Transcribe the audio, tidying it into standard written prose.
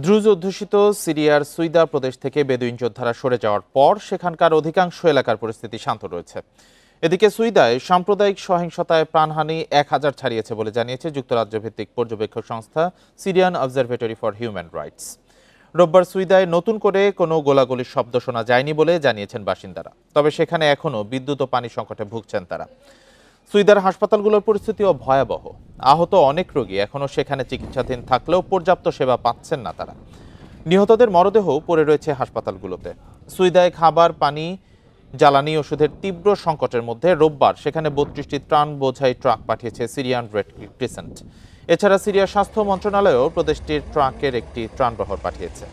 Druze অধ্যুষিত সিরিয়ার সুইদা প্রদেশ থেকে বেদুইন যোদ্ধারা সরে যাওয়ার পর সেখানকার অধিকাংশ এলাকার পরিস্থিতি শান্ত রয়েছে। এদিকে সুইদায় সাম্প্রদায়িক সহিংসতায় প্রাণহানি 1000 ছাড়িয়েছে বলে জানিয়েছে যুক্তরাজ্যভিত্তিক পর্যবেক্ষক সংস্থা Syrian observatory for human rights. রোববার সুইদায় নতুন করে কোনো গোলাগুলির শব্দ শোনা যায়নি বলে জানিয়েছেন বাসিন্দারা। তবে সেখানে এখনও বিদ্যুৎ ও পানি সংকটে ভুগছেন তারা। সুইদার হাসপাতালগুলোর পরিস্থিতিও ভয়াবহ। আহত অনেক রোগী এখনও সেখানে চিকিৎসাধীন থাকলেও পর্যাপ্ত সেবা পাচ্ছেন না তারা। নিহতদের মরদেহ পড়ে রয়েছে হাসপাতালগুলোতে। সুইদায় খাবার, পানি, জ্বালানি, ওষুধের তীব্র সংকটের মধ্যে রোববার সেখানে 32টি ত্রাণ বোঝাই ট্রাক পাঠিয়েছে সিরিয়ান রেড ক্রিসেন্ট। এছাড়া সিরিয়ার স্বাস্থ্য মন্ত্রণালয়ও প্রদেশটির ট্রাকের একটি ত্রাণবহর পাঠিয়েছে।